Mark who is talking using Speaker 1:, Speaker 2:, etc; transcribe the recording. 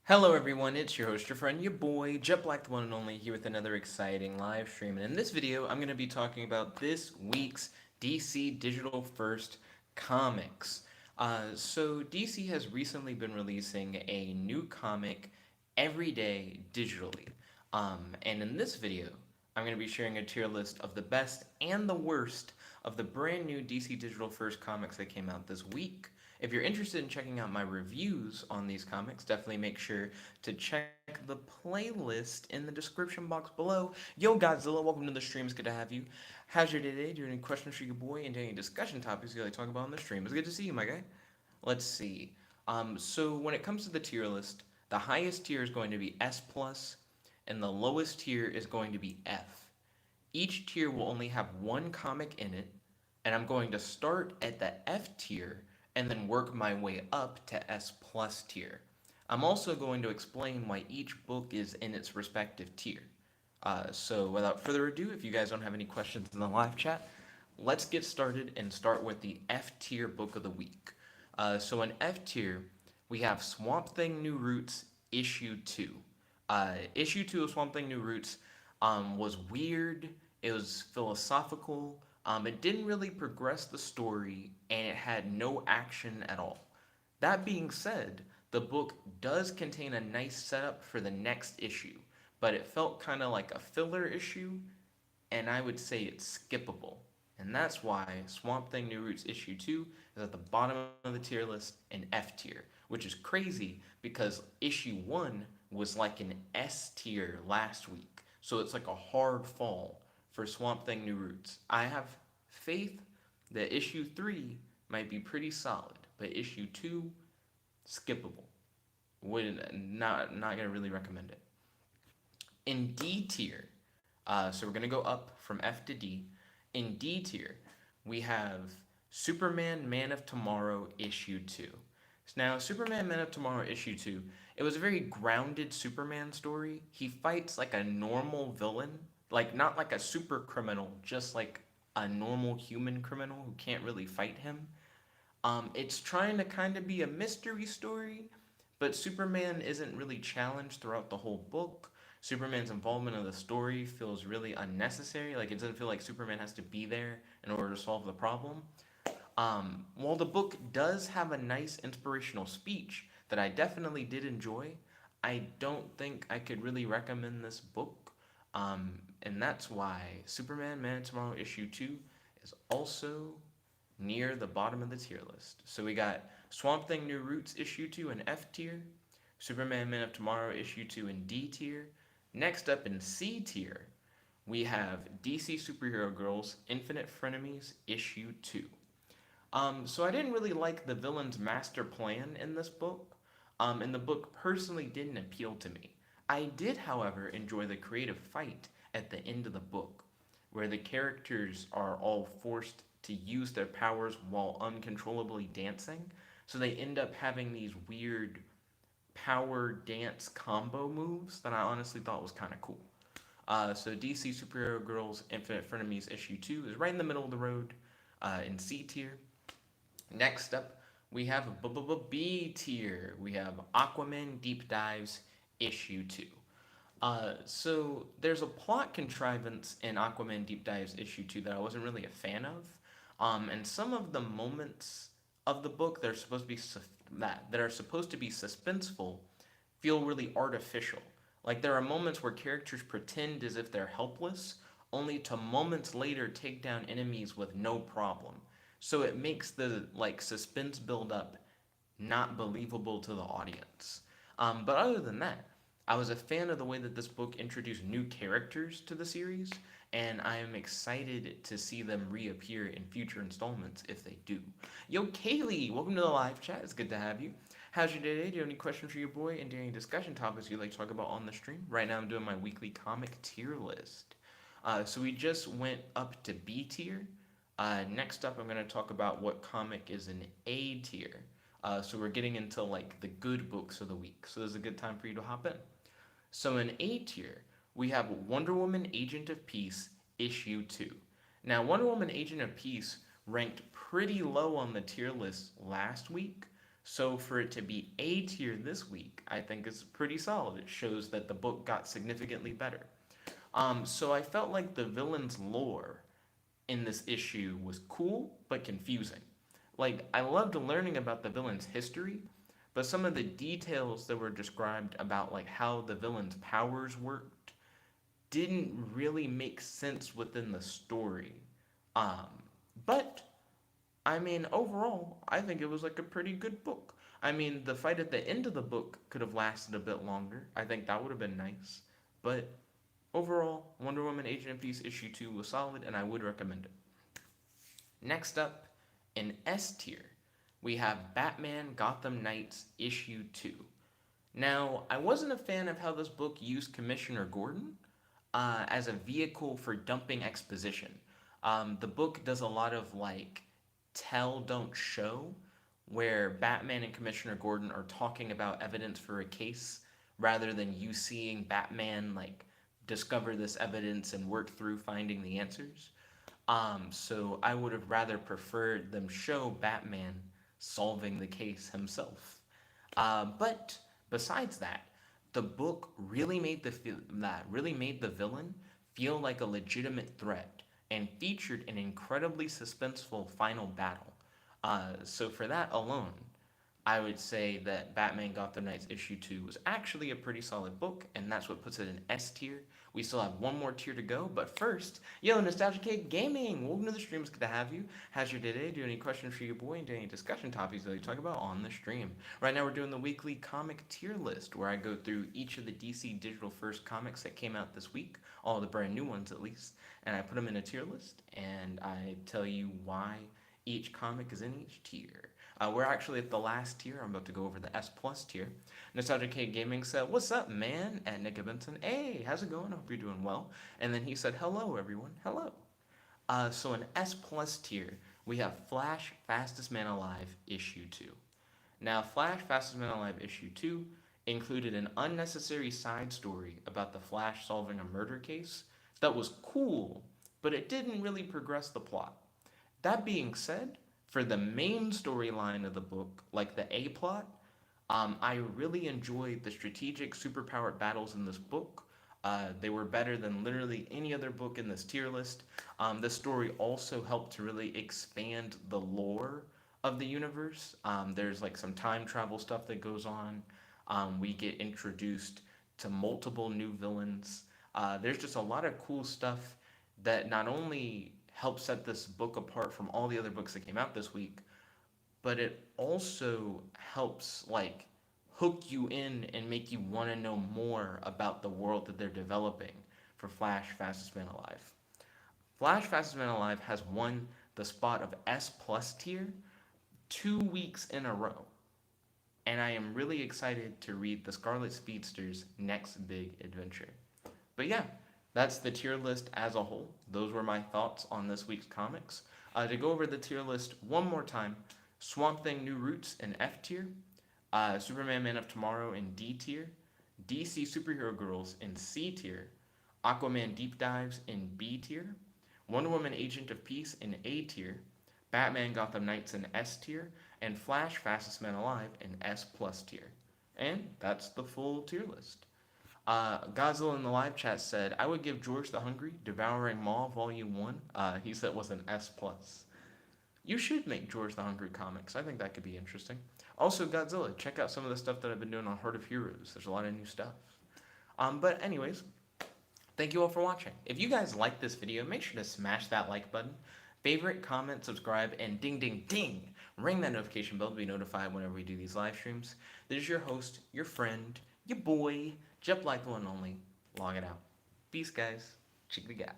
Speaker 1: Hello everyone, it's your host, your friend, your boy, Jet Black the one and only, here with another exciting live stream. And in this video, I'm going to be talking about this week's DC Digital First comics. So DC has recently been releasing a new comic every day digitally. And in this video, I'm going to be sharing a tier list of the best and the worst of the brand new DC Digital First comics that came out this week. If you're interested in checking out my reviews on these comics, definitely make sure to check the playlist in the description box below. Yo, Godzilla, welcome to the stream. It's good to have you. How's your day today? Do you have any questions for your boy and any discussion topics you like to talk about on the stream? It's good to see you, my guy. Let's see. So when it comes to the tier list, the highest tier is going to be S plus, and the lowest tier is going to be F. Each tier will only have one comic in it, and I'm going to start at the F tier and then work my way up to S plus tier. I'm also going to explain why each book is in its respective tier. So without further ado, if you guys don't have any questions in the live chat, let's get started and start with the F tier book of the week. So in F tier, we have Swamp Thing New Roots issue 2. Issue 2 of Swamp Thing New Roots was weird, it was philosophical, it didn't really progress the story, and it had no action at all. That being said, the book does contain a nice setup for the next issue, but it felt kind of like a filler issue, and I would say it's skippable. And that's why Swamp Thing New Roots issue 2 is at the bottom of the tier list in F tier, which is crazy because issue 1 was like an S tier last week. So it's like a hard fall for Swamp Thing New Roots. I have faith that issue 3 might be pretty solid, but issue 2 skippable. Would not gonna really recommend it. In D tier, so we're gonna go up from F to D. In D tier, we have Superman Man of Tomorrow issue 2. So now, Superman Man of Tomorrow issue 2, it was a very grounded Superman story. He fights like a normal villain, like not like a super criminal, just like a normal human criminal who can't really fight him. It's trying to kind of be a mystery story, but Superman isn't really challenged throughout the whole book. Superman's involvement in the story feels really unnecessary. Like, it doesn't feel like Superman has to be there in order to solve the problem. While the book does have a nice inspirational speech that I definitely did enjoy, I don't think I could really recommend this book. And that's why Superman Man of Tomorrow issue 2 is also near the bottom of the tier list. So we got Swamp Thing New Roots issue 2 in F tier, Superman Man of Tomorrow issue 2 in D tier. Next up in C tier, we have DC Superhero Girls Infinite Frenemies issue 2. So I didn't really like the villain's master plan in this book, and the book personally didn't appeal to me. I did, however, enjoy the creative fight at the end of the book, where the characters are all forced to use their powers while uncontrollably dancing. So they end up having these weird power dance combo moves that I honestly thought was kind of cool. So DC Superhero Girls Infinite Frenemies issue 2 is right in the middle of the road in C tier. Next up, we have B tier. We have Aquaman Deep Dives issue 2. So there's a plot contrivance in Aquaman Deep Dives issue 2 that I wasn't really a fan of. And some of the moments of the book that are supposed to be suspenseful feel really artificial. Like, there are moments where characters pretend as if they're helpless, only to moments later take down enemies with no problem. So it makes the like suspense build up not believable to the audience. But other than that, I was a fan of the way that this book introduced new characters to the series, and I am excited to see them reappear in future installments if they do. Yo, Kaylee, welcome to the live chat. It's good to have you. How's your day today? Do you have any questions for your boy and any discussion topics you'd like to talk about on the stream? Right now, I'm doing my weekly comic tier list. So we just went up to B tier. Next up, I'm going to talk about what comic is an A tier. So we're getting into like the good books of the week. So this is a good time for you to hop in. So in A tier, we have Wonder Woman Agent of Peace issue 2. Now, Wonder Woman Agent of Peace ranked pretty low on the tier list last week. So for it to be A tier this week, I think is pretty solid. It shows that the book got significantly better. So I felt like the villain's lore in this issue was cool but confusing. Like, I loved learning about the villain's history, but some of the details that were described about like how the villain's powers worked didn't really make sense within the story. Um, but I mean, overall, I think it was like a pretty good book. I mean, the fight at the end of the book could have lasted a bit longer. I think that would have been nice. But overall, Wonder Woman Agent of Peace issue 2 was solid and I would recommend it. Next up, in S tier, we have Batman Gotham Knights issue 2. Now, I wasn't a fan of how this book used Commissioner Gordon as a vehicle for dumping exposition. The book does a lot of like tell, don't show, where Batman and Commissioner Gordon are talking about evidence for a case rather than you seeing Batman like discover this evidence and work through finding the answers. So I would have rather preferred them show Batman solving the case himself. But besides that, the book really made the villain feel like a legitimate threat and featured an incredibly suspenseful final battle. So for that alone, I would say that Batman Gotham Knights issue 2 was actually a pretty solid book, and that's what puts it in S tier. We still have one more tier to go, but first, yo, Nostalgia Cake Gaming! Welcome to the stream, it's good to have you. How's your day today? Do any questions for your boy and do any discussion topics that we talk about on the stream? Right now we're doing the weekly comic tier list, where I go through each of the DC Digital First comics that came out this week, all the brand new ones at least, and I put them in a tier list, and I tell you why each comic is in each tier. We're actually at the last tier. I'm about to go over the S plus tier. Nostalgia K Gaming said, "What's up, man?" At Nick Benson. Hey, how's it going? I hope you're doing well. And then he said, "Hello, everyone. Hello." So in S plus tier, we have Flash Fastest Man Alive issue 2. Now, Flash Fastest Man Alive issue 2 included an unnecessary side story about the Flash solving a murder case that was cool, but it didn't really progress the plot. That being said, for the main storyline of the book, like the A plot, I really enjoyed the strategic superpowered battles in this book. They were better than literally any other book in this tier list. This story also helped to really expand the lore of the universe. There's like some time travel stuff that goes on. We get introduced to multiple new villains. There's just a lot of cool stuff that not only helps set this book apart from all the other books that came out this week, but it also helps like hook you in and make you want to know more about the world that they're developing for Flash Fastest Man Alive. Flash Fastest Man Alive has won the spot of S plus tier 2 weeks in a row. And I am really excited to read the Scarlet Speedster's next big adventure. But yeah, that's the tier list as a whole. Those were my thoughts on this week's comics. To go over the tier list one more time, Swamp Thing New Roots in F tier, Superman Man of Tomorrow in D tier, DC Superhero Girls in C tier, Aquaman Deep Dives in B tier, Wonder Woman Agent of Peace in A tier, Batman Gotham Knights in S tier, and Flash Fastest Man Alive in S plus tier. And that's the full tier list. Godzilla in the live chat said, "I would give George the Hungry Devouring Maw Volume 1. He said it was an S+. You should make George the Hungry comics. I think that could be interesting. Also, Godzilla, check out some of the stuff that I've been doing on Heart of Heroes. There's a lot of new stuff. But anyways, thank you all for watching. If you guys like this video, make sure to smash that like button, favorite, comment, subscribe, and ding, ding, ding, ring that notification bell to be notified whenever we do these live streams. This is your host, your friend, your boy, Jep Like the One Only. Log it out. Peace, guys. Chickadee guy.